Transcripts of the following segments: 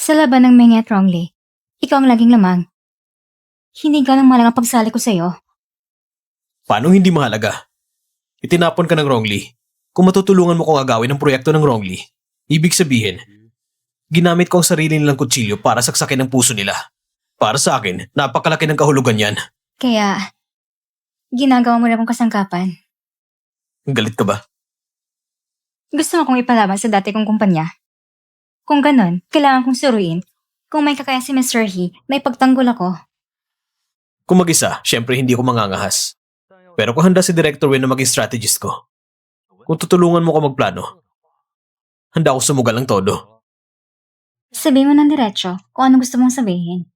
Sa laban ng Meng at Rongli, ikaw ang laging lamang. Hindi ganang malang ang pagsali ko sa'yo. Paano hindi mahalaga? Itinapon ka ng Wrongly. Kung matutulungan mo kong agawin ang proyekto ng Wrongly, ibig sabihin, ginamit ko ang sarili nilang kutsilyo para saksakin ang puso nila. Para sa akin, napakalaki ng kahulugan yan. Kaya, ginagawa mo na akong kasangkapan. Galit ka ba? Gusto mo kong ipalaban sa dati kong kumpanya? Kung ganon, kailangan kong suruin. Kung may kakaya si Mr. He, may pagtanggol ako. Kung mag-isa, syempre hindi ko mangangahas. Pero kung handa si Director Wen na maging strategist ko, kung tutulungan mo ko magplano, handa ako sumugal ng todo. Sabihin mo ng diretsyo kung ano gusto mong sabihin.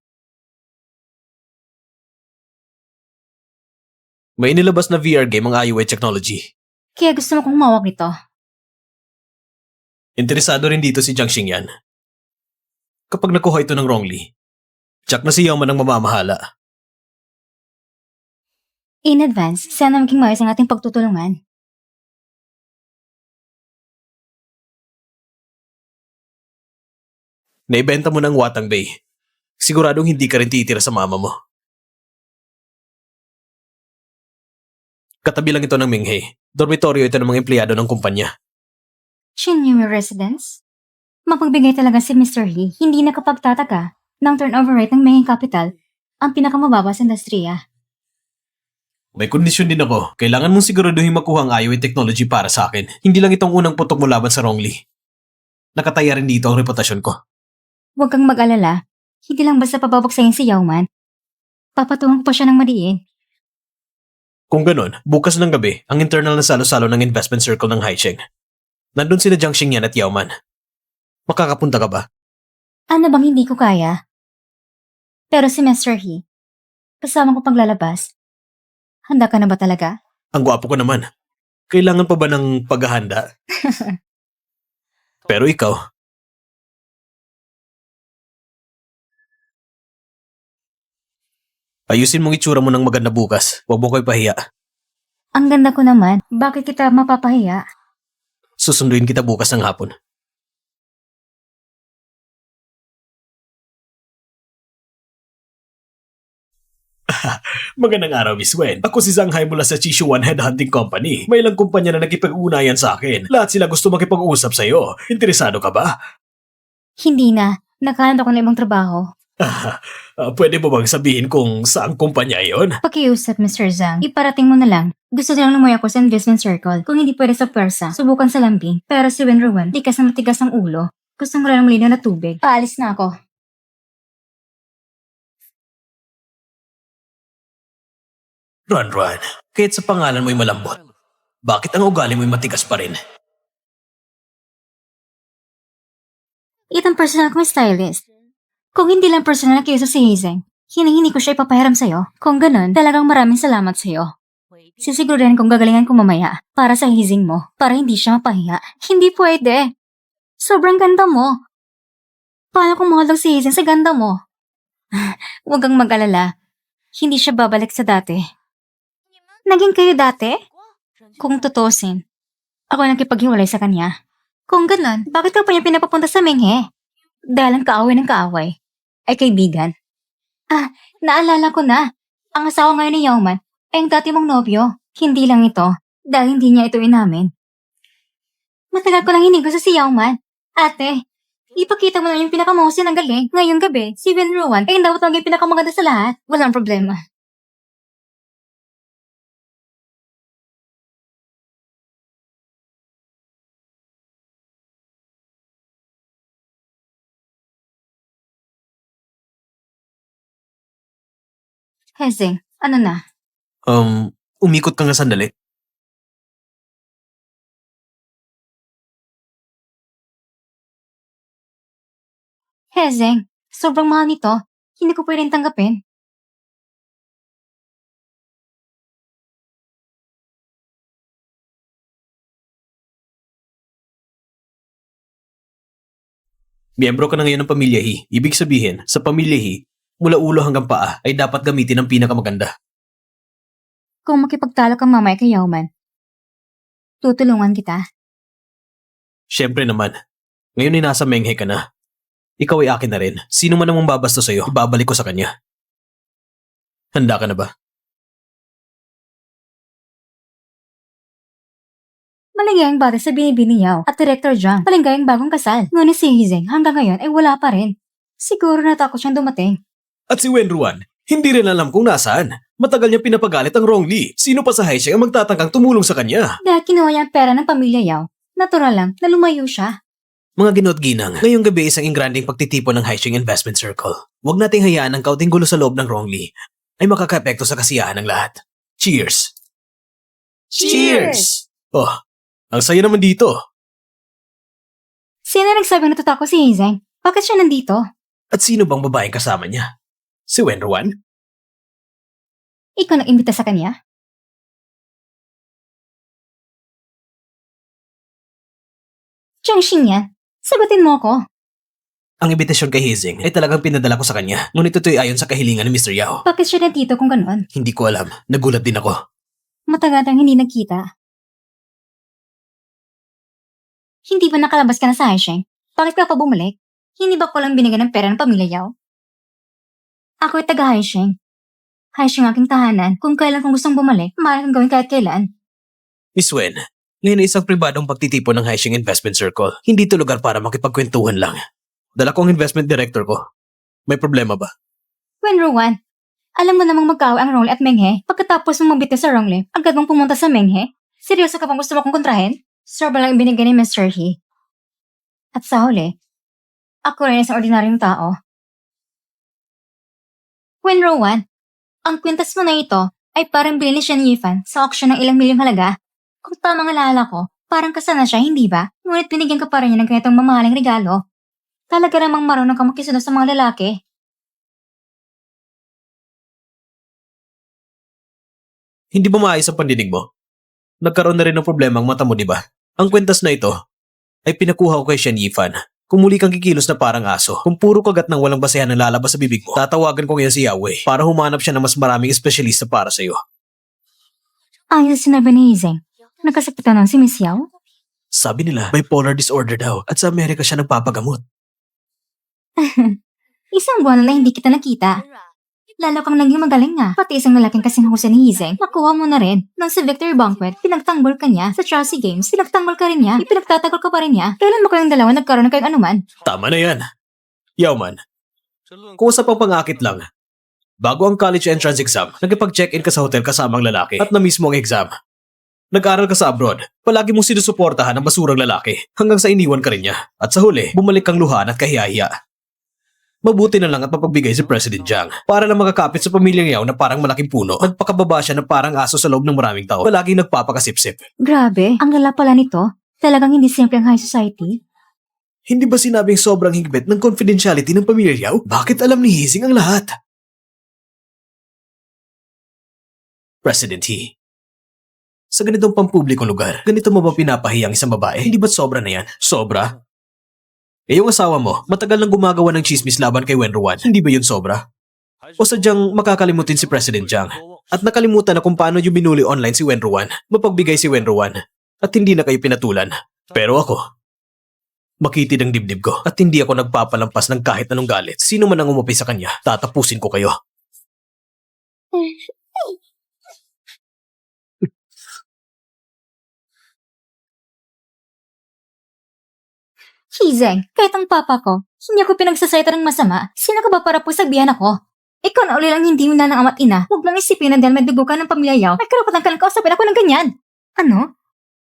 May inilabas na VR game ang IUA technology. Kaya gusto mo kong humawak nito. Interesado rin dito si Jiang Xingyan. Kapag nakuha ito ng Wrongly, tsak na si Yao Man ang mamamahala. In advance, sana maging maayos ang ating pagtutulungan. Naibenta mo ng Watang Bay. Siguradong hindi ka rin titira sa mama mo. Katabi lang ito ng Minghe. Dormitoryo ito ng mga empleyado ng kumpanya. Shinyu Residence? Mapagbigay talaga si Mr. He, hindi nakapagtataka ng turnover rate ng Meng Capital ang pinakamababa sa industriya. May kondisyon din ako. Kailangan mong siguraduhin makuha ang IUA technology para sa akin. Hindi lang itong unang putok mo laban sa Wrongly. Nakataya rin dito ang reputasyon ko. Huwag kang mag-alala, hindi lang basta pababagsayin si Yao Man. Papatungan ko pa siya ng madiin. Kung ganun, bukas ng gabi, ang internal na salo-salo ng investment circle ng Haicheng. Nandun sina Jiang Xingyan at Yao Man. Makakapunta ka ba? Ano bang hindi ko kaya? Pero si Mr. He, kasama ko paglalabas. Handa ka na ba talaga? Ang gwapo ko naman. Kailangan pa ba ng paghahanda? Pero ikaw, ayusin mong itsura mo ng maganda bukas. Huwag mo ko ipahiya. Ang ganda ko naman, bakit kita mapapahiya? Susunduin kita bukas ng hapon. Magandang araw, Miss Wen. Ako si Shanghai mula sa Chishu One Headhunting Company. May ilang kumpanya na nakipag-unayan sa akin. Lahat sila gusto makipag-usap sa'yo. Interesado ka ba? Hindi na, nakahanap ako ng ibang trabaho. Pwede mo bang sabihin kung saang kumpanya yon? Pakiusap, Mr. Zhang. Iparating mo na lang. Gusto nilang lumuya ako sa investment circle. Kung hindi pwede sa pwersa, subukan sa lambing. Pero si Wenruan, tikas na matigas ang ulo. Gusto mo lang malinaw na tubig. Paalis na ako. Ron, kahit sa pangalan mo'y malambot. Bakit ang ugali mo'y matigas pa rin? Itong personal kong stylist. Kung hindi lang personal na kiuso si Hazen, hinihingi ko siya ipapahiram sa'yo. Kung ganun, talagang maraming salamat sa'yo. Sisiguruhin kong gagalingan ko mamaya para sa hazing mo, para hindi siya mapahiya. Hindi pwede. Sobrang ganda mo. Paano kung mahal si Hazen sa ganda mo? Huwag kang mag-alala. Hindi siya babalik sa dati. Naging kayo dati? Kung tutusin, ako nagkipaghiwalay sa kanya. Kung ganun, bakit ka pa niya pinapapunta sa Menghe? Dahil ang kaaway ng kaaway ay kaibigan. Naalala ko na. Ang asawa ngayon ni Yao Man ay ang dati mong nobyo. Hindi lang ito, dahil hindi niya ito inamin. Matagal ko lang hinigo sa si Yao Man. Ate, ipakita mo lang yung pinakamahusay ng galing. Ngayong gabi, si Wenruan ay dapat maging pinakamaganda sa lahat. Walang problema. Hezeng, ano na? Umikot ka nga sandali. Hezeng, sobrang mahal nito. Hindi ko pwedeng tanggapin. Miyembro ka na ngayon ng Pamilya He. Ibig sabihin, sa Pamilya He, mula ulo hanggang paa ay dapat gamitin ang pinakamaganda. Kung makipagtalo kang mamaya kay Yao Man, tutulungan kita. Siyempre naman, ngayon ay nasa Menghe ka na. Ikaw ay akin na rin. Sino man ang mambabasto sa'yo, ibabalik ko sa kanya. Handa ka na ba? Maligayang bata sa binibini Yao at Director Zhang. Maligayang bagong kasal. Ngunit si Hizeng hanggang ngayon ay wala pa rin. Siguro natakot siyang dumating. At si Wenruan, hindi rin alam kung nasaan. Matagal niya pinapagalit ang Rongli. Sino pa sa Haisheng ang magtatangkang tumulong sa kanya? Dahil kinuha niya ang pera ng pamilya Yao, natural lang na lumayo siya. Mga ginot-ginang, ngayong gabi isang ingranding pagtitipon ng Haisheng Investment Circle. Huwag nating hayaan ang kaunting gulo sa loob ng Rongli ay makaka-epekto sa kasiyahan ng lahat. Cheers! Cheers! Oh, ang saya naman dito. Sino nagsabing natatakot si Hizeng? Bakit siya nandito? At sino bang babaeng kasama niya? Si Wenruan? Ikaw nag-imbita sa kanya? Jiangxing yan. Sagutin mo ako. Ang imbitasyon kay Hizeng ay talagang pinadala ko sa kanya. Ngunit ito'y ayon sa kahilingan ni Mr. Yao. Bakit siya nandito kung gano'n? Hindi ko alam. Nagulat din ako. Matagal tayong hindi nagkita. Hindi ba nakalabas ka na sa Haisheng? Bakit ka pa bumalik? Hindi ba ko lang binigyan ng pera ng pamilya Yao? Ako ay taga Haisheng. Haisheng aking tahanan. Kung kailan kong gustong bumalik, maaari kong gawin kahit kailan. Miss Wen, ngayon ay isang pribadong pagtitipon ng Haisheng Investment Circle. Hindi ito lugar para makipagkwentuhan lang. Dala ko ang investment director ko. May problema ba? Wenruan, alam mo namang magkaaway ang Rongli at Menghe. Pagkatapos mong magbiti sa Rongli, agad mong pumunta sa Menghe. Seryoso ka bang gusto mo kong kontrahin? Sobrang lang ibinigay ni Mr. He. At sa huli, ako rin isang ordinaryong tao. Wenruan, ang kwintas mo na ito ay parang bilhin ni Shen Yifan sa auction ng ilang milyong halaga. Kung tamang alala ko, parang kasal na siya, hindi ba? Ngunit binigyan ka pa rin niya ng ganitong mamahaling regalo. Talaga namang marunong ka makisunod sa mga lalaki. Hindi ba maayos ang pandinig mo? Nagkaroon na rin ng problema ang mata mo, di ba? Ang kwentas na ito ay pinakuha ko kay Shen Yifan. Kung muli kang kikilos na parang aso, kung puro kagat ng walang basehan na lalabas sa bibig mo, tatawagan ko ngayon si Yahweh para humanap siya ng mas maraming espesyalista para sa'yo. Ayon sa sinabi ni Hizeng, nagkasaktan nun si Miss Yao? Sabi nila, bipolar disorder daw at sa Amerika siya nagpapagamot. Isang buwan na hindi kita nakita. Lalo kang naging magaling nga. Pati isang lalaking kasing husay ni Hizeng, nakuha mo na rin. Nang sa Victory Banquet, pinagtanggol ka niya. Sa Chelsea Games, pinagtanggol ka rin niya. Ipinagtatagol ka pa rin niya. Kailan mo kayong dalawa nagkaroon ng kayong anuman? Tama na yan. Yauman, kung sa pangpangakit lang, bago ang college entrance exam, nagipag-check-in ka sa hotel kasama ang lalaki at na mismo ang exam. Nag-aral ka sa abroad, palagi mong sinusuportahan ang basurang lalaki hanggang sa iniwan ka rin niya. At sa huli, bumalik kang luhaan at kahiyahiya. Mabuti na lang at mapagbigay si President Jiang para lang makakapit sa pamilyang Yao na parang malaking puno. Nagpakababa siya na parang aso sa loob ng maraming tao. Palaging nagpapakasipsip. Grabe, ang lala pala nito. Talagang hindi simple ang high society. Hindi ba sinabing sobrang higpit ng confidentiality ng pamilya Yao? Bakit alam ni Hizing ang lahat? President He, sa ganitong pampublikong lugar, ganito mo ba pinapahiya ang isang babae? Hindi ba't sobra na yan? Sobra? Eh yung asawa mo, matagal nang gumagawa ng chismis laban kay Wenruan. Hindi ba yun sobra? O sadyang makakalimutin si President Jiang at nakalimutan na kung paano yung binuli online si Wenruan, mapagbigay si Wenruan at hindi na kayo pinatulan. Pero ako, makitid ang dibdib ko at hindi ako nagpapalampas ng kahit anong galit. Sino man ang umupi sa kanya, tatapusin ko kayo. Hizeng, kahit ang papa ko, hindi ako pinagsasalita ng masama. Sino ka ba para po sagbihan ako? Ikaw na uli lang hindi mo na ng ama't ina. Huwag lang isipin na dahil may dugo ka ng pamilya Yao, may karapatan ka lang kausapin ako ng ganyan. Ano?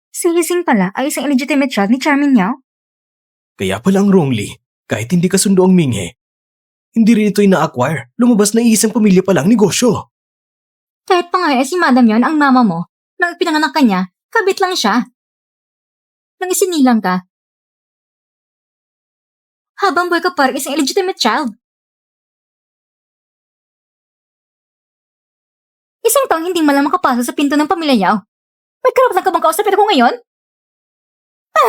Si Hizeng pala ay isang illegitimate child ni Charmin Yao? Kaya pala ang Rongli, kahit hindi kasundo ang Minghe, hindi rin ito ina-acquire. Lumabas na iisang pamilya pa lang negosyo. Kahit pa nga si Madam yon ang mama mo, nang ipinanganak ka niya, kabit lang siya. Nang isinilang ka, habang buhay ka pa rin isang illegitimate child. Isang taong hindi malang makapasok sa pinto ng pamilya Yao. May karapatan ka bang kausapin ako ngayon?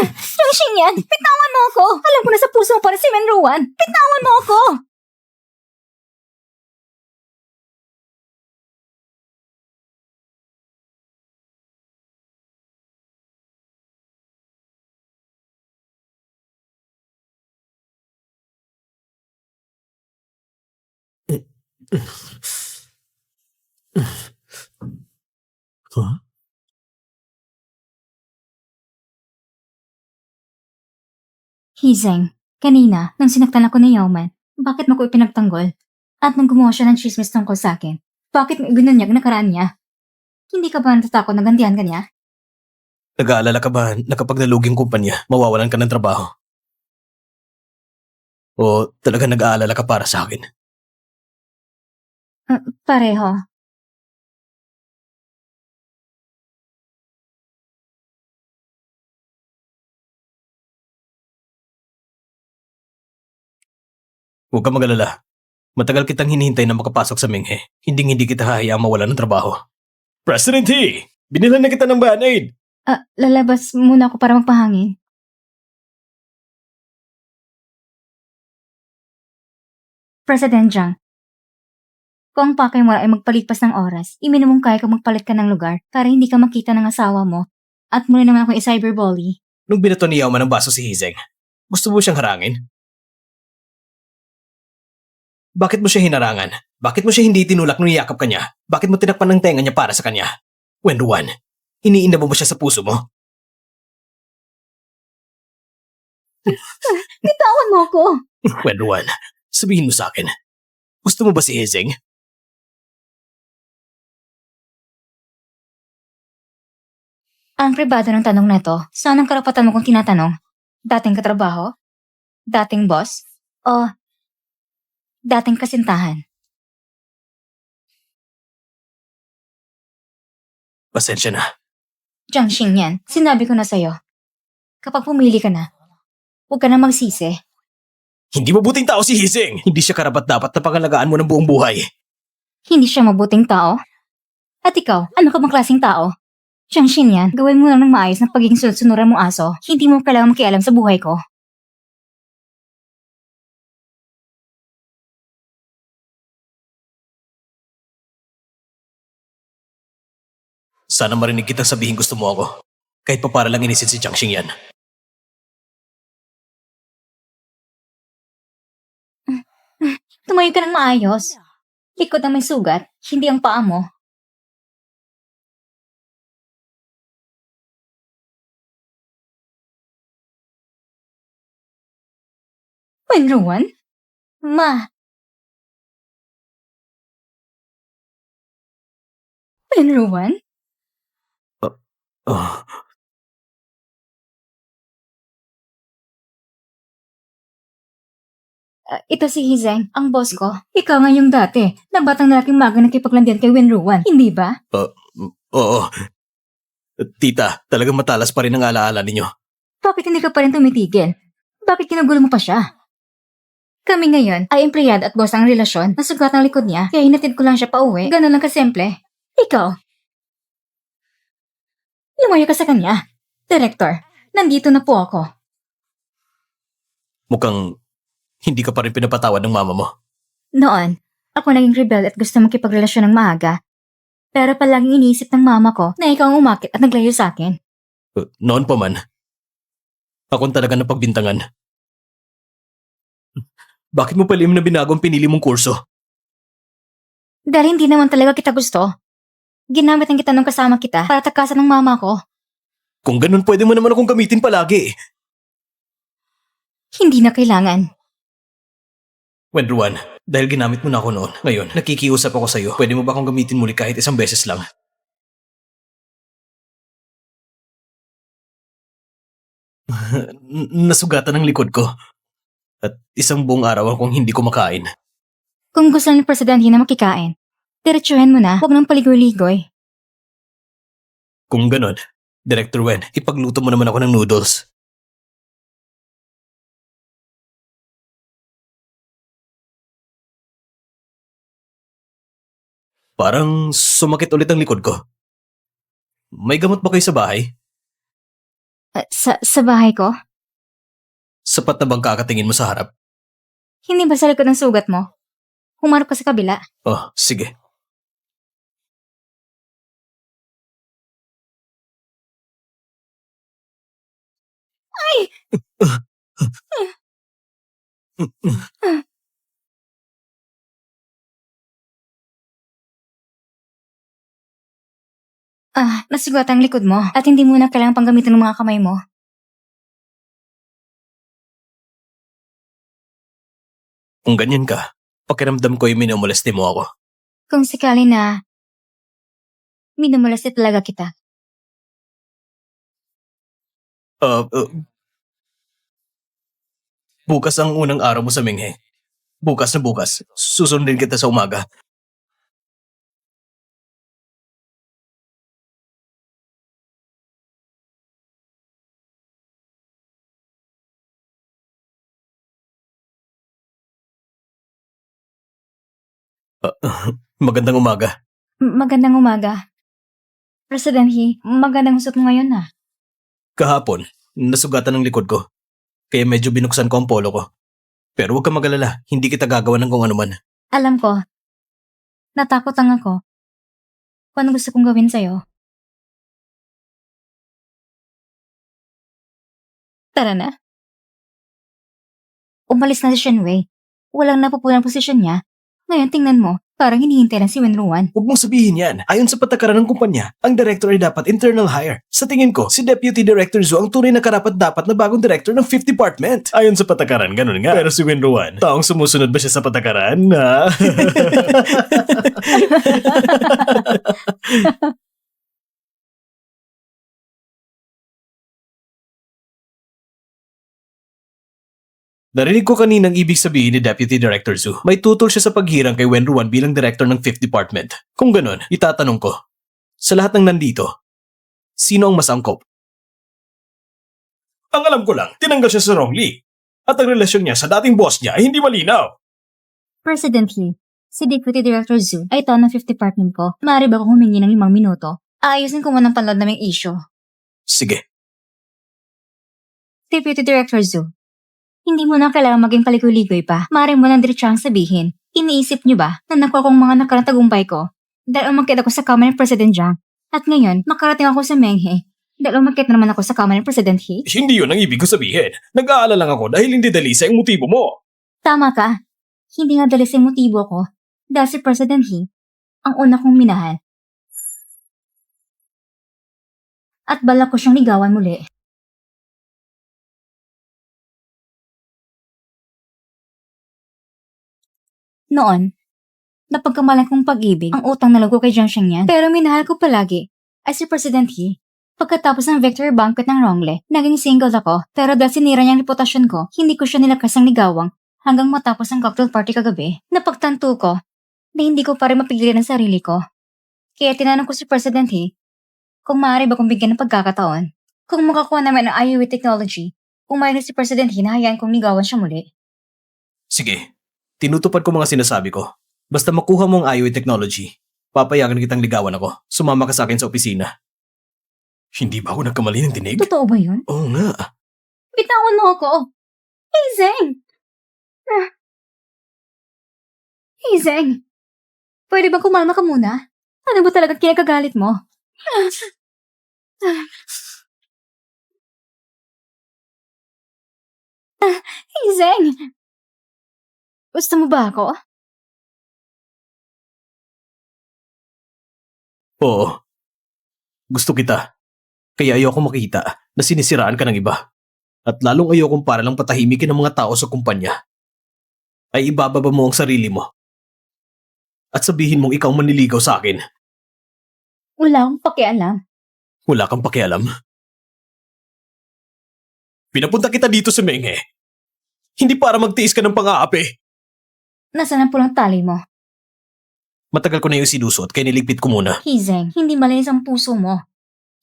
Jiangxing yan! Bitawan mo ako! Alam ko na sa puso mo pa rin si Wenruan! Bitawan mo ako! Huh? Hizeng, kanina, nang sinaktan ako ni Yauman, bakit mo ko ipinagtanggol? At nang gumawa siya ng chismis tungkol sa akin, bakit mo ibinunyag nakaraan niya? Hindi ka ba natatakot na gantihan ka niya? Nag-aalala ka ba na kapag nalugi yung kumpanya, mawawalan ka ng trabaho? O talaga nag-aalala ka para sa akin? Pareho. Huwag ka mag-alala. Matagal kitang hinihintay na makapasok sa Minghe. Hindi kita hahayaang mawalan ng trabaho. President He! Binilan na kita ng Band-Aid! Lalabas muna ako para magpahangin. President Jiang, kung ang pakay mo ay magpalipas ng oras, iminumungkay kung magpalit ka ng lugar para hindi ka makita ng asawa mo at muli naman ako i-cyberbully. Nung binato ni Yauman ng baso si Hizeng, gusto mo siyang harangin? Bakit mo siya hinarangan? Bakit mo siya hindi tinulak nung niyakap ka niya? Bakit mo tinakpan ng tenga niya para sa kanya? Wenruan, iniinda mo ba siya sa puso mo? Bitawan mo ako! Wenruan, sabihin mo sa akin. Gusto mo ba si Hizeng? Ang pribado ng tanong na to, saan ang karapatan mo kung tinatanong? Dating katrabaho? Dating boss? O dating kasintahan? Pasensya na. Jiang Xingyan, sinabi ko na sa'yo. Kapag pumili ka na, huwag ka na magsisi. Hindi mabuting tao si Hizeng! Hindi siya karapat-dapat na pangalagaan mo ng buong buhay. Hindi siya mabuting tao? At ikaw, ano ka bang klaseng tao? Jiang Xingyan, gawin mo lang ng maayos ng pagiging sunod-sunuran mong aso. Hindi mo kailangan makialam sa buhay ko. Sana marinig kitang sabihin gusto mo ako. Kahit pa para lang inisin si Jiang Xingyan. Tumayo ka ng maayos. Likod ang may sugat, hindi ang paa mo. Wenruan? Ma. Wenruan? Oh, Ito si Hizeng, ang boss ko. Ikaw ngayong dati, na batang lalaking maga nakipaglandian kay Wenruan, hindi ba? oo. Tita, talagang matalas pa rin ang alaala ninyo. Bakit hindi ka pa rin tumitigil? Bakit kinugulo mo pa siya? Kami ngayon ay empleyado at boss ang relasyon. Nasugat ang likod niya, kaya hinatid ko lang siya pa uwi. Ganun lang kasimple. Ikaw, lumayo ka sa kanya. Director, nandito na po ako. Mukhang hindi ka pa rin pinapatawad ng mama mo. Noon, ako naging rebel at gusto makipagrelasyon ng maaga. Pero palaging iniisip ng mama ko na ikaw ang umakit at naglayo sa akin. Noon pa man. Akong talaga napagbintangan. Bakit mo palim na binago ang pinili mong kurso? Dahil hindi naman talaga kita gusto. Ginamit ang kita nung kasama kita para takasan ng mama ko. Kung ganun, pwede mo naman akong gamitin palagi. Hindi na kailangan. Wenruan, dahil ginamit mo na ako noon, ngayon, nakikiusap ako sa'yo. Pwede mo ba akong gamitin muli kahit isang beses lang? Nasugatan ang likod ko. At isang buong araw akong hindi kumakain. Kung gusto ng presidente na makikain, diretsuhin mo na, huwag nang paligoy-ligoy. Kung ganun, Director Wen, ipagluto mo naman ako ng noodles. Parang sumakit ulit ang likod ko. May gamot ba kayo sa bahay? Sa bahay ko? Sapat na bang kakatingin mo sa harap? Hindi ba sa likod ng sugat mo? Humarap ka sa kabila. Oh, sige. Nasugat ang likod mo at hindi mo na kailangang panggamitin ng mga kamay mo. Kung ganyan ka, pakiramdam ko yung minumoleste mo ako. Kung sakali na minumulesti talaga kita. Bukas ang unang araw mo sa Minghe. Bukas na bukas, susundin kita sa umaga. Magandang umaga. Magandang umaga. President He, magandang usap mo ngayon na. Kahapon, nasugatan ng likod ko. Kaya medyo binuksan ko ang polo ko. Pero huwag kang mag-alala, hindi kita gagawa ng kung ano man. Alam ko, natakot lang ako kung ano gusto kong gawin sa'yo. Tara na. Umalis na si Shenwei. Walang napupulang posisyon niya. Ngayon tingnan mo, parang hinihintay lang si Wenruan. Huwag mong sabihin yan. Ayon sa patakaran ng kumpanya, ang director ay dapat internal hire. Sa tingin ko, si Deputy Director Zhu ang tunay na karapat-dapat na bagong director ng Fifth Department. Ayon sa patakaran, ganun nga. Pero si Wenruan, taong sumusunod ba siya sa patakaran? Na? Narinig ko kaninang ibig sabihin ni Deputy Director Zhu. May tutol siya sa paghirang kay Wenruan bilang director ng Fifth Department. Kung ganun, itatanong ko, sa lahat ng nandito, sino ang mas angkop? Ang alam ko lang, tinanggal siya sa Rong Li. At ang relasyon niya sa dating boss niya ay hindi malinaw. President He, si Deputy Director Zhu ay taon ng Fifth Department ko. Maaari ba akong humingi ng 5 minuto? Aayusin ko muna ang panlad naming issue. Sige, Deputy Director Zhu, hindi mo na kailangan maging paligoy-ligoy pa. Maaari mo nang diretsahang sabihin. Iniisip niyo ba na nakuha kong mga nakarang tagumpay ko? Dahil umakit ako sa kamay ng President Jiang. At ngayon, makarating ako sa Menghe. Dahil umakit na naman ako sa kamay ng President He. hindi yun ang ibig ko sabihin. Nag-aalala lang ako dahil hindi dalisa ang motibo mo. Tama ka. Hindi nga dalis yung motibo ko. Dahil si President He, ang una kong minahal. At balak ko siyang ligawan muli. Noon, napagkamalan kong pag-ibig ang utang na loob ko kay Jiang Shengyan. Pero minahal ko palagi ay si President He. Pagkatapos ng victory banquet ng Rongle, naging single ako. Pero dahil sinira niya ang reputasyon ko, hindi ko siya nilakas ng ligawang hanggang matapos ang cocktail party kagabi. Napagtanto ko na hindi ko pa rin mapigilan ang sarili ko. Kaya tinanong ko si President He kung maaari ba kong bigyan ng pagkakataon. Kung makakuha naman ng IUE technology, pumayag na si President He na hayaan kong ligawan siya muli. Sige, tinutupad ko mga sinasabi ko. Basta makuha mo ang IoT technology, papayagan kitang ligawan ako. Sumama ka sa akin sa opisina. Hindi ba ako nagkamali ng dinig? Totoo ba yun? Oo nga. Bitawan mo ako! Hey, Zeng! Hey, Zeng! Pwede bang kumalma ka muna? Ano ba talagang kinakagalit mo? Hey, Zeng! Gusto mo ba ako? Oo. Gusto kita. Kaya ayoko makita na sinisiraan ka ng iba. At lalong ayokong para lang patahimikin ng mga tao sa kumpanya. Ay ibababa mo ang sarili mo. At sabihin mong ikaw manliligaw sa akin. Wala akong pakialam. Wala kang pakialam. Pinapunta kita dito sa Menghe. Hindi para magtiis ka ng pang-aapi. Nasaan ang pulang tali mo? Matagal ko na yung sinusot kaya niligpit ko muna. Hey, Zeng, hindi malinis ang puso mo.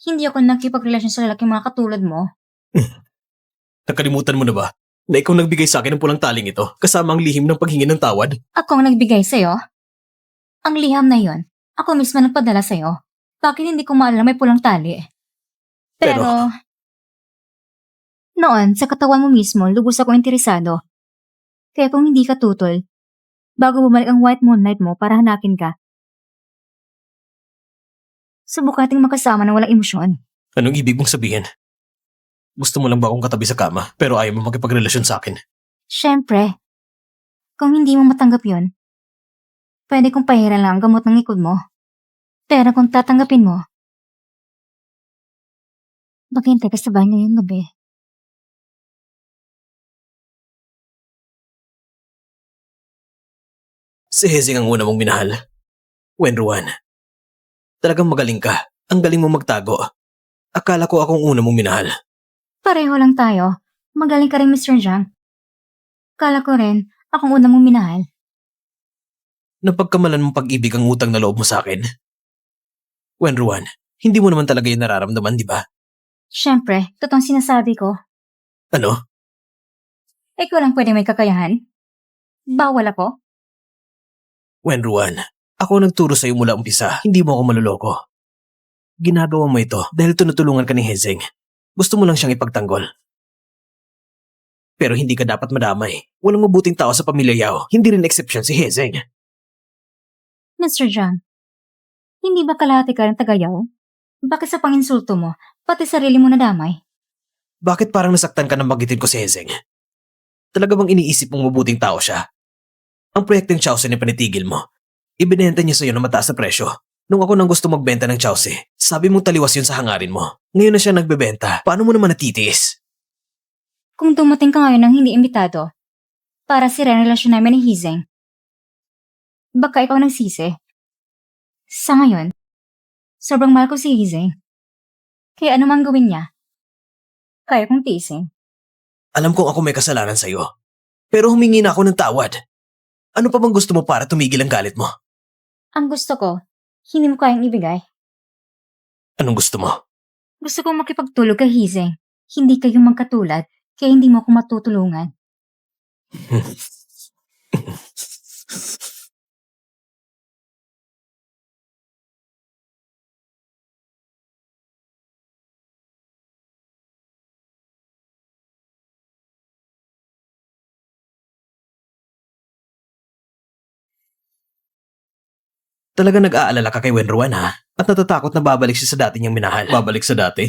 Hindi ako nakipagrelasyon sa lalaking mga katulad mo. Nakalimutan mo na ba na ikaw nagbigay sa akin ng pulang taling ito kasama ang lihim ng paghingi ng tawad? Ako ang nagbigay sa'yo? Ang liham na yon, ako mismo nagpadala sa'yo. Bakit hindi ko maalala may pulang tali? Pero noon, sa katawan mo mismo, lubos ako interesado. Kaya kung hindi ka tutol, bago bumalik ang white moonlight mo para hanapin ka, subukating makasama ng walang emosyon. Anong ibig mong sabihin? Gusto mo lang ba akong katabi sa kama pero ayaw mo makipagrelasyon sa akin? Siyempre, kung hindi mo matanggap yon, pwede kong pahiran lang ang gamot ng likod mo. Pero kung tatanggapin mo, Maghintay ka sa bahay ngayong gabi. Si Hezing ang una mong minahal. Wenruan. Talagang magaling ka. Ang galing mo magtago. Akala ko akong una mong minahal. Pareho lang tayo. Magaling ka rin, Mr. Jiang. Kala ko rin, akong una mong minahal. Napagkamalan mong pag-ibig ang utang na loob mo sa akin. Wenruan, hindi mo naman talaga yung nararamdaman, di ba? Siyempre, totoong sinasabi ko. Ano? Ikaw lang pwede may kakayahan? Bawal ako? Wenruan, ako nagturo sa'yo mula umpisa. Hindi mo ako maluloko. Ginagawa mo ito dahil tinutulungan ka ni Hezing. Gusto mo lang siyang ipagtanggol. Pero hindi ka dapat madamay. Walang mabuting tao sa pamilya Yao. Hindi rin exception si Hezing. Mr. Jiang, hindi ba kalahati ka ng tagayaw? Bakit sa panginsulto mo, pati sarili mo nadamay? Bakit parang nasaktan ka nang magitin ko si Hezing? Talaga bang iniisip mong mabuting tao siya? Ang proyektong Chowsi na panitigil mo, ibinenta niya sa'yo na mataas na presyo. Nung ako nang gusto magbenta ng Chowsi, sabi mong taliwas yun sa hangarin mo. Ngayon na siya nagbebenta, paano mo naman natitiis? Kung dumating ka ngayon ng hindi imbitado, para sira ang relasyon namin ni Hezing, baka ikaw nagsisi. Sa ngayon, sobrang mahal ko si Hezing. Kaya ano man gawin niya, kaya kong tiisin. Alam kong ako may kasalanan sa'yo. Pero humingi na ako ng tawad. Ano pa bang gusto mo para tumigil ang galit mo? Ang gusto ko, hindi mo kayang ibigay. Anong gusto mo? Gusto kong makipagtulog kay Hezing. Hindi kayo magkatulad, kaya hindi mo ako matutulungan. Talaga nag-aalala ka kay Wenruan ha? At natatakot na babalik siya sa dati niyang minahal. Babalik sa dati?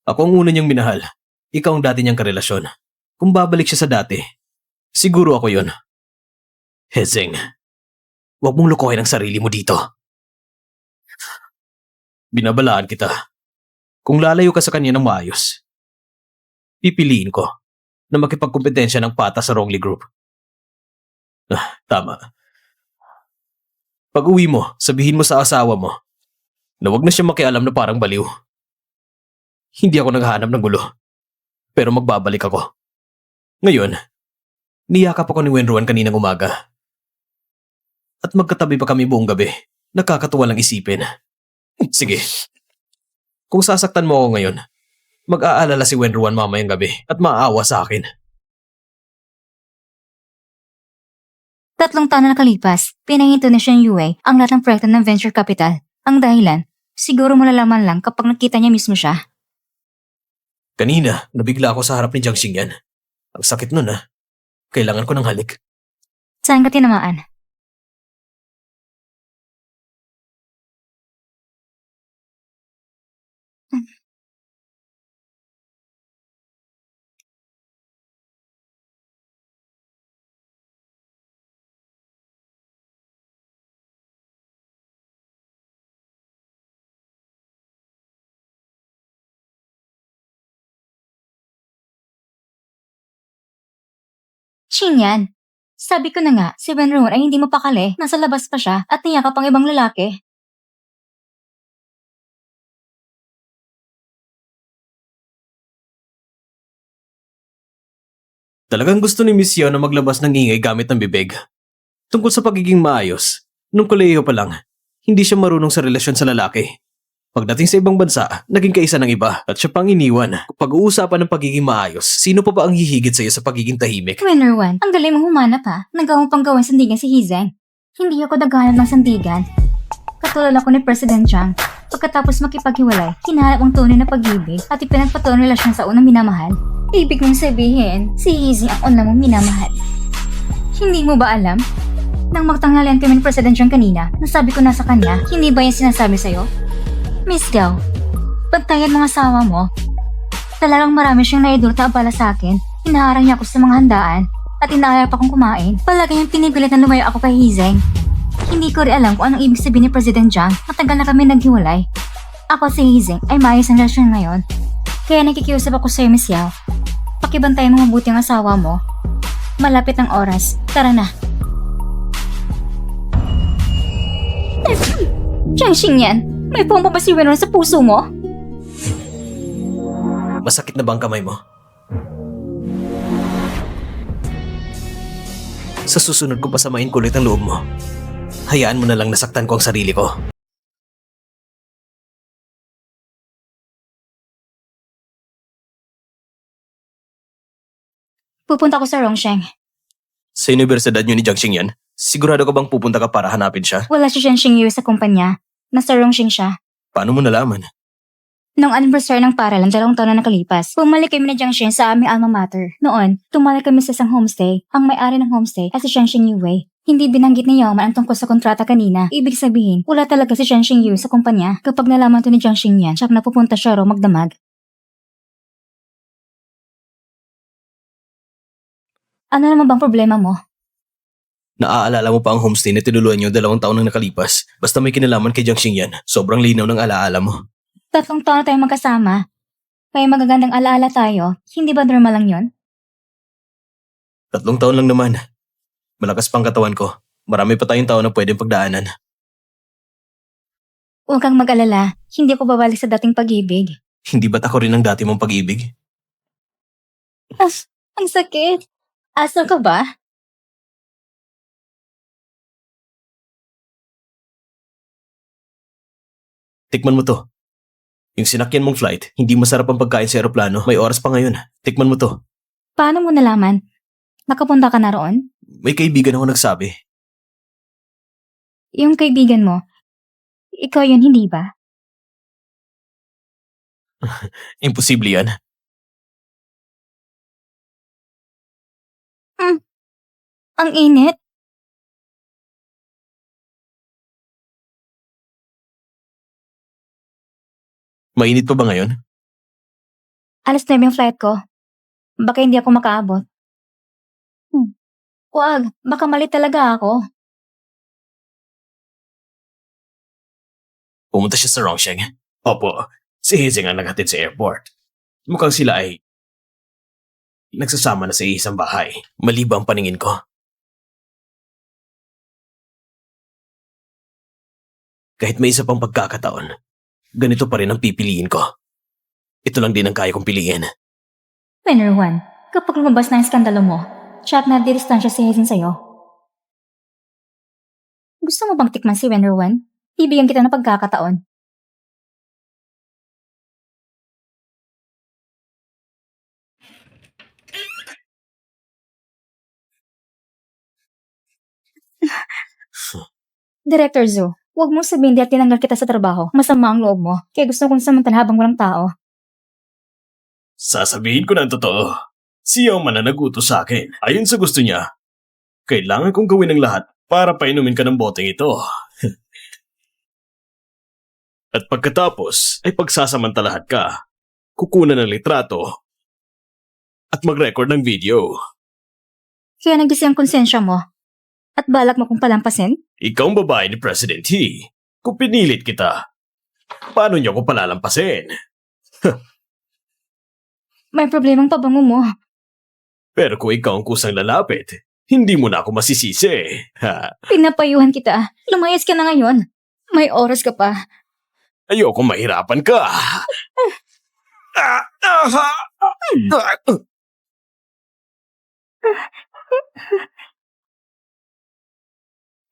Ako ang una niyang minahal. Ikaw ang dati niyang karelasyon. Kung babalik siya sa dati, siguro ako yun. Hezing, huwag mong lukuhin ang sarili mo dito. Binabalaan kita. Kung lalayo ka sa kanya ng maayos, pipiliin ko na makipagkompetensya ng pata sa Rongli Group. Tama. Pag uwi mo, sabihin mo sa asawa mo na wag na siya makialam na parang baliw. Hindi ako naghahanap ng gulo, pero magbabalik ako. Ngayon, niyakap ako ni Wenruan kaninang umaga. At magkatabi pa kami buong gabi. Nakakatuwa lang isipin. Sige. Kung sasaktan mo ako ngayon, mag-aalala si Wenruan mamayang gabi at maaawa sa akin. 3 taon na nakalipas, pinahinto na siya ng UA ang lahat ng proyekto ng venture capital. Ang dahilan, siguro malalaman lang kapag nakita niya mismo siya. Kanina, nabigla ako sa harap ni Jiang Xingyan. Ang sakit nun ah. Kailangan ko ng halik. Saan ka tinamaan? Xingyan, sabi ko na nga, si Wenruan ay hindi mapakali. Nasa labas pa siya at niyakap ang ibang lalaki. Talagang gusto ni Miss Yao na maglabas ng ingay gamit ng bibig. Tungkol sa pagiging maayos, nung kolehiyo pa lang, hindi siya marunong sa relasyon sa lalaki. Pagdating sa ibang bansa, naging kaisa ng iba at siya pang iniwan. Kung pag-uusapan ng pagiging maayos, sino pa ba ang hihigit sa iyo sa pagiging tahimik? Wenruan, ang galing mong humanap ha. Nagawa pang gawin sandigan si Hezing. Hindi ako naghahanap ng sandigan. Katulad ako ni President Jiang. Pagkatapos makipaghiwalay, hinahanap ang tunay na pag-ibig at ipinagpatuloy ang relasyon sa unang minamahal. Ibig mong sabihin, si Hezing ang una mong minamahal. Hindi mo ba alam? Nang magtanghalian kami ni President Jiang kanina, nasabi ko na sa kanya, hindi ba yan sinasabi sa'yo? Miss Gao, pagtayad mga asawa mo, talagang marami siyang naidulot na abala sa akin. Hinaharang niya ako sa mga handaan at inaayap akong kumain. Palagi niyang pinipilit na lumayo ako kay Hezing. Hindi ko rin alam kung anong ibig sabihin ni President Jiang. Matagal na kami naghiwalay. Ako si Hezing ay maayos ang relasyon ngayon. Kaya nakikiusap ako sa'yo, Miss Yao. Pakibantay mo mabuti ang asawa mo. Malapit ang oras. Tara na. Jiangxing yan. May bomba ba si Wenron sa puso mo? Masakit na ba ang kamay mo? Sa susunod ko pasamain ko ulit ang loob mo. Hayaan mo na lang nasaktan ko ang sarili ko. Pupunta ako sa Rongsheng. Sa universidad niyo ni Jiangxing yan? Sigurado ka bang pupunta ka para hanapin siya? Wala si Jiangxing Yu sa kumpanya. Nasa Rongsheng siya. Paano mo nalaman? Noong anniversary ng paralan, 2 taon na nakalipas, bumalik kami ni Jiangxing sa aming alma mater. Noon, tumalik kami sa isang homestay. Ang may-ari ng homestay ay si Jiangxing Yu Wei. Hindi binanggit ni Yaoman ang tungkol sa kontrata kanina. Ibig sabihin, wala talaga si Jiangxing Yu sa kumpanya. Kapag nalaman to ni Jiangxing yan, siyak na pupunta siya raw magdamag. Ano naman bang problema mo? Naaalala mo pa ang homestay na tinuluan niyo 2 taon nang nakalipas? Basta may kinalaman kay Jiangxing yan, sobrang linaw ng alaala mo. 3 taon na tayong magkasama. Kaya magagandang alaala tayo. Hindi ba normal lang yon? 3 taon lang naman. Malakas pang katawan ko. Marami pa tayong taon na pwedeng pagdaanan. Huwag kang mag-alala. Hindi ako babalik sa dating pag-ibig. Hindi ba't ako rin ang dati mong pag-ibig? Ang sakit. Asal ka ba? Tikman mo to. Yung sinakyan mong flight, hindi masarap ang pagkain sa eroplano. May oras pa ngayon. Tikman mo to. Paano mo nalaman? Nakapunta ka na roon? May kaibigan ako nagsabi. Yung kaibigan mo, ikaw yun, hindi ba? Imposible yan. Ang init. Mainit pa ba ngayon? Alas 9 yung flight ko. Baka hindi ako makaabot. Huwag, baka mali talaga ako. Pumunta siya sa Rongsheng. Opo, si Hazing ang naghatid sa airport. Mukhang sila ay nagsasama na sa isang bahay. Mali ba ang paningin ko? Kahit may isa pang pagkakataon, ganito pa rin ang pipiliin ko. Ito lang din ang kaya kong piliin. Winner 1, kapag lumabas na ang skandalo mo, siya at nadidistansya si Hazen sa'yo. Gusto mo bang tikman si Winner 1? Bibigyan kita ng pagkakataon. Director Zhu, huwag mong sabihin dahil tinanggal kita sa trabaho. Masama ang loob mo. Kaya gusto kong samantala habang walang tao. Sasabihin ko na ang totoo. Si Yaoman na nagutos sa akin. Ayon sa gusto niya, kailangan kong gawin ang lahat para painumin ka ng boteng ito. At pagkatapos ay pagsasamantalahat ka, kukunan ng litrato, at mag-record ng video. Kaya nagising ang konsensya mo. At balak mo kong palampasin? Ikaw ang babae ni President He. Kung pinilit kita, paano niyo ko palalampasin? May problemang pabango mo. Pero kung ikaw ang kusang lalapit, hindi mo na ako masisisi. Ha? Pinapayuhan kita. Lumayas ka na ngayon. May oras ka pa. Ayoko mahirapan ka.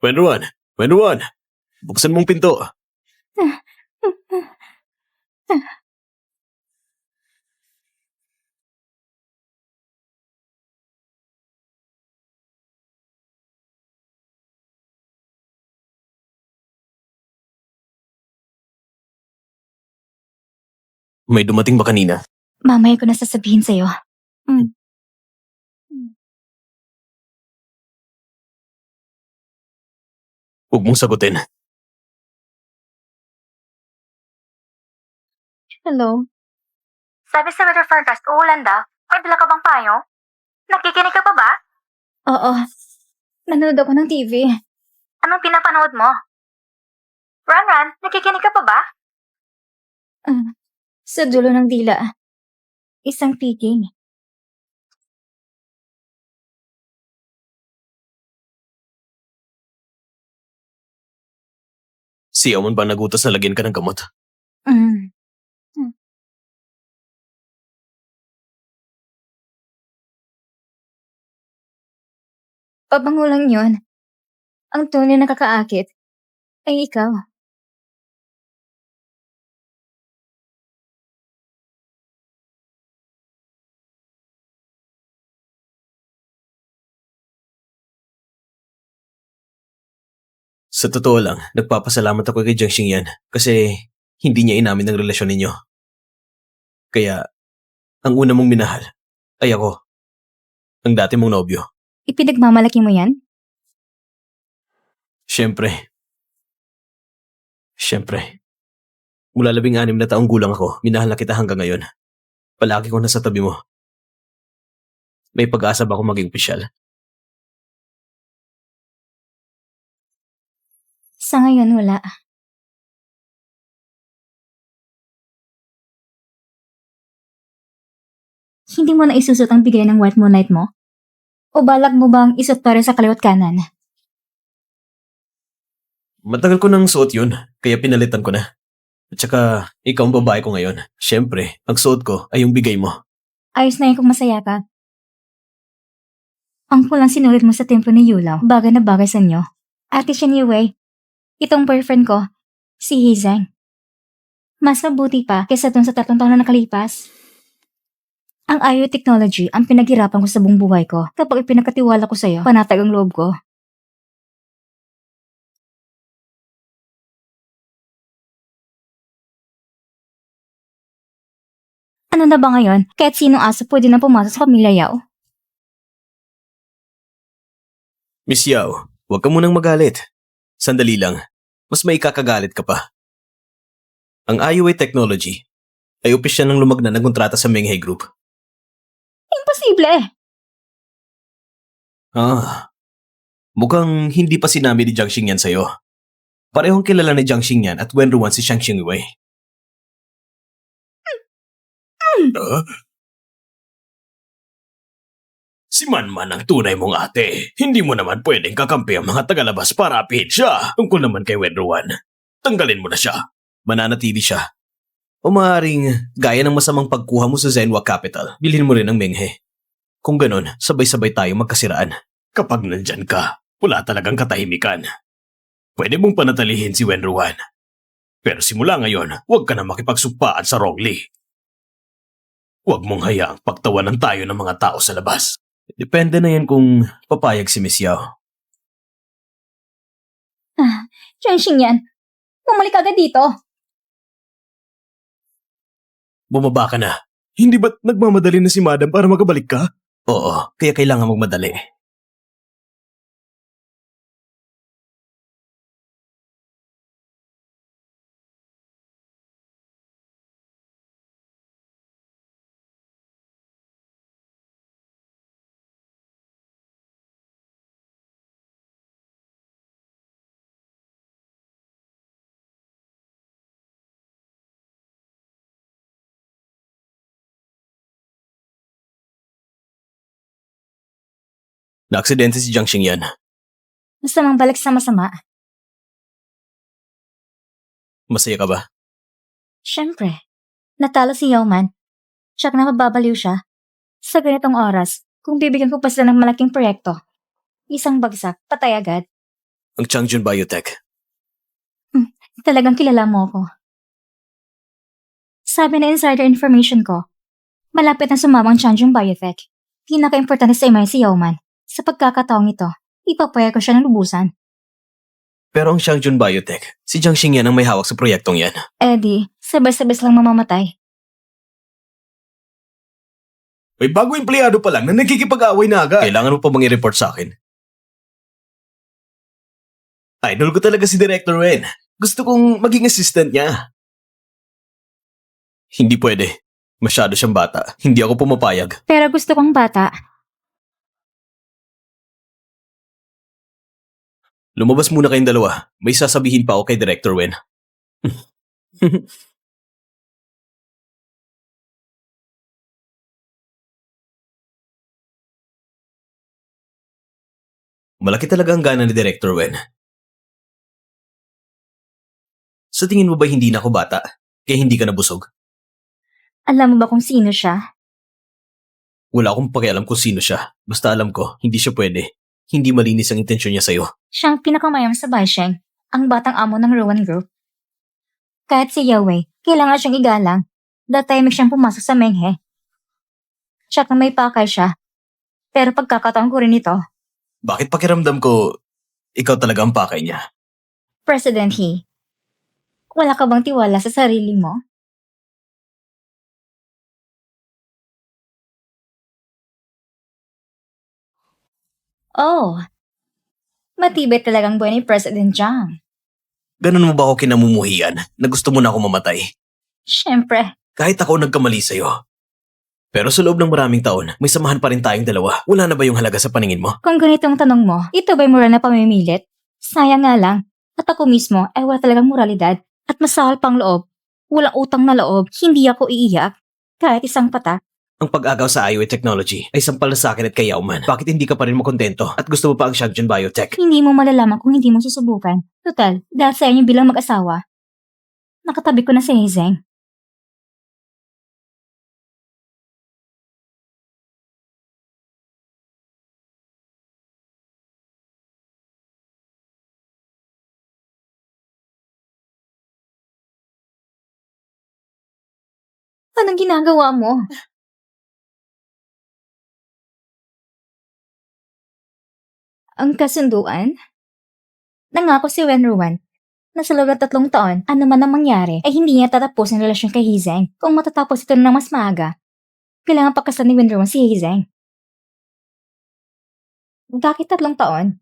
Wenruan, Wenruan, buksan mong pinto. May dumating ba kanina? Mamaya ko na sasabihin sa'yo. Huwag mong sagutin. Hello? Sabi sa weather forecast, uulan daw. May dala ka bang payo? Nakikinig ka pa ba? Oo. Nanonood ako ng TV. Anong pinapanood mo? Ran, nakikinig ka pa ba? Sa dulo ng dila. Isang piging. Si Yaman ba nagutos na lagyan ka ng gamot? Mm. Pabango lang yun. Ang tunay na kakaakit ay ikaw. Sa totoo lang, nagpapasalamat ako kay Jiang Xingyan kasi hindi niya inamin ang relasyon ninyo. Kaya, ang una mong minahal ay ako, ang dati mong nobyo. Ipinagmamalaki mo yan? Siyempre. Mula 16 na taong gulang ako, minahal na kita hanggang ngayon. Palagi ko nasa tabi mo. May pag-asa ba akong maging opisyal? Sa ngayon, wala. Hindi mo na isusot ang bigay ng white moonlight mo? O balak mo bang isot pa rin sa kaliwat kanan? Matagal ko nang suot yun, kaya pinalitan ko na. At saka, ikaw ang babae ko ngayon. Siyempre, ang suot ko ay yung bigay mo. Ayos na yun kung masaya ka. Ang pulang sinulit mo sa templo ni Yulaw, bagay na bagay sa inyo. Ate siya ni Wei. Itong boyfriend ko, si Hizeng. Mas mabuti pa kaysa dun sa 3 taon na nakalipas. Ang IO technology ang pinaghirapan ko sa buong buhay ko. Kapag ipinagkatiwala ko sa'yo, panatag ang loob ko. Ano na ba ngayon? Kahit sinong aso pwede na pumasok sa pamilya Yao? Miss Yao, huwag ka munang magalit. Sandali lang, mas may kakagalit ka pa. Ang IOA Technology ay opisyal ng lumagna ng kontrata sa Menghe Group. Imposible! Mukhang hindi pa sinabi ni Jiang Xingyan sa'yo. Parehong kilala ni Jiang Xingyan at Wen Ruan si Xiang Xingwei. Si Manman ang tunay mong ate. Hindi mo naman pwedeng kakampi ang mga tagalabas para apihin siya. Tungkol naman kay Wen Ruan, tanggalin mo na siya. Mananatili siya. O maaaring gaya ng masamang pagkuha mo sa Zenwa Capital, bilhin mo rin ang Menghe. Kung ganon, sabay-sabay tayo magkasiraan. Kapag nandyan ka, wala talagang katahimikan. Pwede mong panatalihin si Wen Ruan. Pero simula ngayon, huwag ka na makipagsugpaan sa Rongli. Huwag mong hayaang pagtawanan tayo ng mga tao sa labas. Depende na yan kung papayag si Miss Yao. Jiang Xingyan, bumalik agad dito. Bumaba ka na. Hindi ba't nagmamadali na si Madam para makabalik ka? Oo, kaya kailangan magmadali. Naaksidente si Jiang Xingyan. Masamang balik sa masama. Masaya ka ba? Siyempre, natalo si Yaoman. Tsak na mababaliw siya. Sa ganitong oras, kung bibigyan ko pa sila ng malaking proyekto, isang bagsak, patay agad. Ang Changjun Biotech. Talagang kilala mo ako. Sabi na insider information ko, malapit na sumama ang Changjung Biotech. Pinaka-importante sa ima si Yaoman. Sa pagkakataong ito, ipapaya ko siya ng lubusan. Pero ang Changjun Biotech, si Jiang Xingyan ang may hawak sa proyektong yan. Eddie, sabay-sabay lang mamamatay. May bago empleyado pa lang na nagkikipag-away na agad. Kailangan mo pa bang i-report sa akin? Idol ko talaga si Director Wen. Gusto kong maging assistant niya. Hindi pwede. Masyado siyang bata. Hindi ako pumapayag. Pero gusto kong bata. Lumabas muna kayong dalawa. May sasabihin pa ako kay Director Wen. Malaki talaga ang gana ni Director Wen. Sa tingin mo ba hindi na ako bata? Kaya hindi ka nabusog? Alam mo ba kung sino siya? Wala akong pakialam kung sino siya. Basta alam ko, hindi siya pwede. Hindi malinis ang intensyon niya sa'yo. Siya ang pinakamayam sa Baisheng, ang batang amo ng Rowan Group. Kahit si Yahweh, kailangan siyang igalang. Datahimik siyang pumasok sa Menghe. Siya na may pakay siya. Pero pagkakataon ko rin ito, Bakit pakiramdam ko, ikaw talaga ang pakay niya? President He, wala ka bang tiwala sa sarili mo? Oh, matibay talagang buhay ni President Jiang. Ganun mo ba ako kinamumuhian na gusto mo na ako mamatay? Siyempre, Kahit ako nagkamali sa'yo. Pero sa loob ng maraming taon, may samahan pa rin tayong dalawa. Wala na ba yung halaga sa paningin mo? kung ganitong tanong mo, ito ba'y moral na pamimilit? Sayang nga lang, at ako mismo ay wala talagang moralidad at masahal pang loob. Walang utang na loob, hindi ako iiyak. Kahit isang patak. Ang pag-agaw sa IOA Technology ay sampal na sa akin at kay Yauman. Bakit hindi ka pa rin makontento at gusto mo pa ang Shangchun Biotech? Hindi mo malalaman kung hindi mo susubukan. Total, dahil sa inyo bilang mag-asawa. Nakatabi ko na si Hezeng. Anong ginagawa mo? Ang kasunduan? Nangako si Wenruan na sa loob ng 3 taon, ano man ang mangyari, ay hindi niya tatapos ang relasyon kay Hezeng. Kung matatapos ito na mas maaga, kailangan pakasal ni Wenruan si Hezeng. Bakit 3 taon?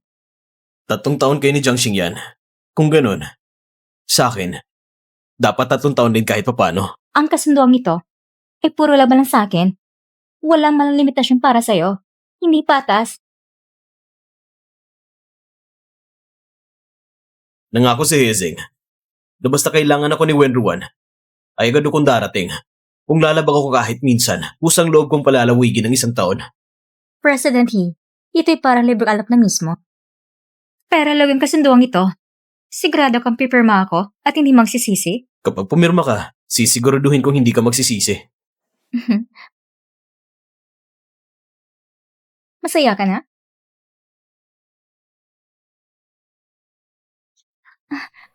3 taon kayo ni Jiang Xingyan. Kung ganun, sa akin, dapat 3 taon din kahit papano. Ang kasunduang ito ay puro laban lang sa akin. Walang malang limitasyon para sa'yo. Hindi patas. Nangako si Hezeng na basta kailangan ako ni Wenruan, ay agad akong darating. Kung lalabag ako kahit minsan, pusang loob kong palalawigin ng 1 taon. President He, ito'y parang libreng alak na mismo. Pero laging kasunduang ito, sigurado kang pipirma ako at hindi magsisisi? Kapag pumirma ka, sisiguraduhin kong hindi ka magsisisi. Masaya ka na?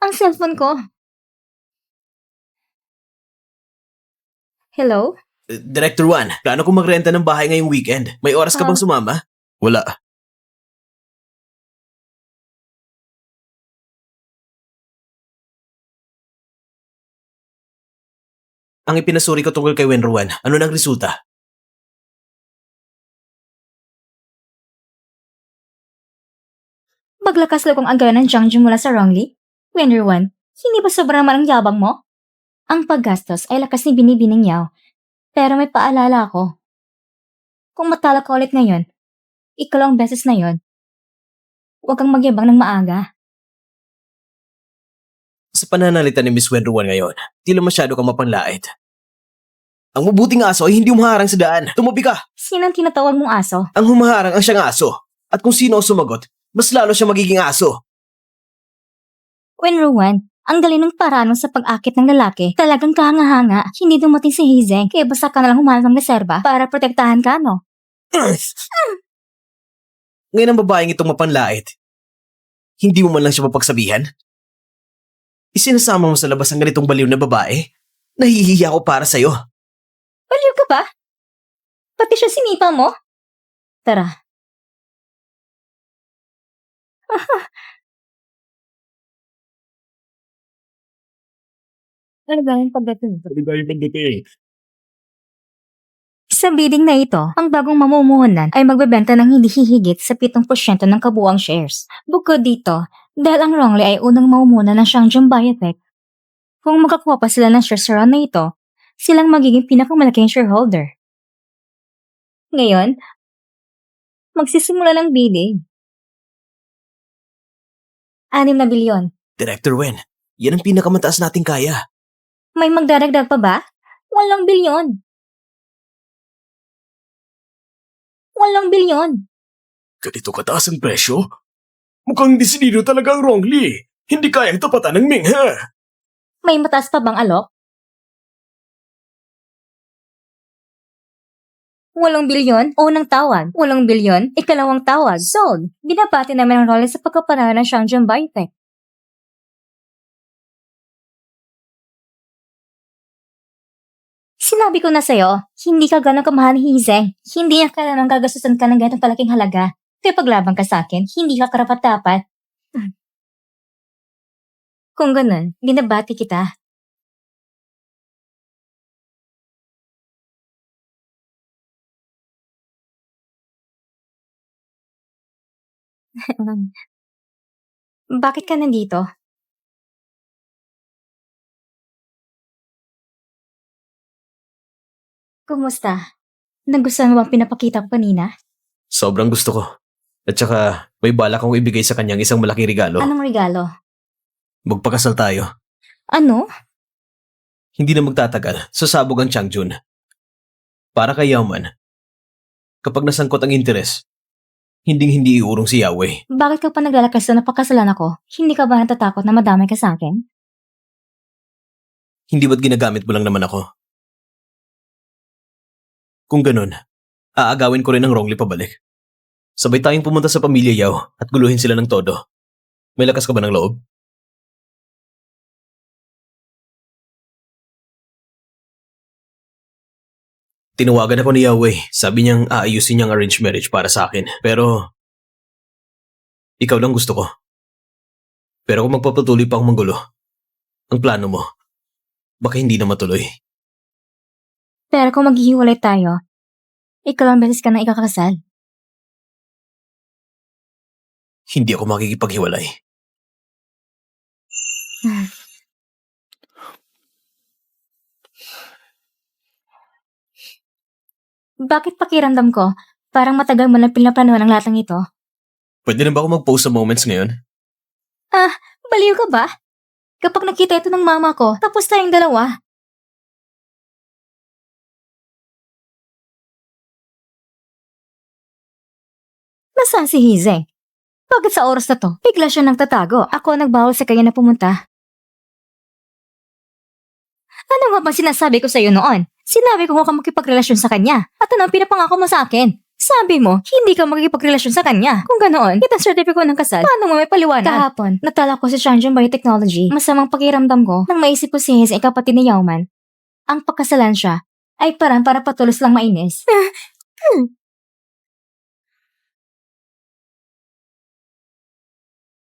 Ang cellphone ko. Hello? Director Juan, plano kong magrenta ng bahay ngayong weekend. May oras ka bang sumama? Wala. Ang ipinasuri ko tungkol kay Wenruan, ano nang resulta? Maglakas loob ang agawan ng Jiangju mula sa Rongli? Wenruan, hindi ba sobrang naman ang yabang mo? Ang paggastos ay lakas ni Binibining Yao. Pero may paalala ako. Kung matalo ka ulit ngayon, ikalawang beses na yon, huwag kang magyabang ng maaga. Sa pananalita ni Miss Wenruan ngayon, tila masyado kang mapanlait. Ang mabuting aso ay hindi humaharang sa daan. Tumabi ka! Sino ang tinatawag mong aso? Ang humaharang ang siyang aso. At kung sino ang sumagot, mas lalo siya magiging aso. Wenruan, ang galing ng paraan sa pag-akit ng lalaki, talagang kahanga-hanga. Hindi dumating si Hezeng, kaya basta ka nalang humanap ng reserba para protektahan ka, no? Ngayon ang babaeng itong mapanlait. Hindi mo man lang siya mapagsabihan? Isinasama mo sa labas ang ganitong baliw na babae? Nahihiya ko para sa'yo. Baliw ka ba? Pati siya sinipa mo? Tara. Talagang pagdating. Sa bidding na ito, ang bagong mamumuhunan ay magbebenta ng hindi hihigit sa 7% ng kabuang shares. Bukod dito, dahil ang Rongli ay unang mamumuhunan ng Shangchun Biotech, kung makakuha pa sila ng shares sa round na ito, silang magiging pinakamalaking shareholder. Ngayon, magsisimula ng bidding. 6 na bilyon. Director Wen, yan ang pinakamataas nating kaya. May magdaragdag pa ba? 8 bilyon. 8 bilyon. Ganito kataas ang presyo? Mukhang desidido talaga ang Rongli. Hindi kayang tapatan ng Ming, ha? May mataas pa bang alok? 8 bilyon, unang tawag. 8 bilyon, ikalawang tawag. Sold! Binabati namin ang Rolex sa pagkapanalo ng Shangjiang Biotech. Sinabi ko na sa'yo, hindi ka ganun kamahal ni Hizeng. Hindi niya kailangang gagastusan ka ng ganitong kalaking halaga. Kaya paglabang ka sa akin, hindi ka karapat-dapat. Kung ganun, binabati kita. Bakit ka nandito? Kumusta? Nagustuhan mo bang pinapakita ko kanina? Sobrang gusto ko. At saka, may balak akong ibigay sa kanyang isang malaking regalo. Anong regalo? Magpakasal tayo. Ano? Hindi na magtatagal, sasabog ang Changjun. Para kay Yaoman, kapag nasangkot ang interes, hindi iurong si Yahweh. Bakit ka pa naglalakas na napakasalan ako? Hindi ka ba natatakot na madamay ka sa akin? Hindi ba't ginagamit mo lang naman ako? Kung ganun, aagawin ko rin ang Rongli pabalik. Sabay tayong pumunta sa pamilya Yao at guluhin sila ng todo. May lakas ka ba ng loob? Tinawagan ako ni Yahweh. Sabi niyang aayusin niyang arranged marriage para sa akin. Pero, ikaw lang gusto ko. Pero kung magpapatuloy pa akong manggulo, ang plano mo, baka hindi na matuloy. Pero kung maghihiwalay tayo, ikaw lang beses ka na ikakasal. Hindi ako makikipaghiwalay. Bakit pakiramdam ko, parang matagal mo na pinaplanuhan ang lahat ng ito? Pwede na ba ako mag-post sa moments ngayon? Baliw ka ba? Kapag nakita ito ng mama ko, tapos tayong dalawa. Nasaan si Hizeng? Bakit sa oras na to, bigla siya nagtatago? Ako ang nagbawal sa kanya na pumunta. Ano nga bang sinasabi ko sa'yo noon? Sinabi ko huwag ka makipagrelasyon sa kanya. At ano ang pinapangako mo sa akin? Sabi mo, hindi ka makikipagrelasyon sa kanya. Kung ganoon, kitang sertipiko ng kasal, paano mo may paliwanag? Kahapon, natala ko sa Shangjiang Biotechnology. Masamang pakiramdam ko nang maisip ko si Hizeng ay kapatid ni Yaoman. Ang pagkasalan siya ay parang para patulos lang mainis.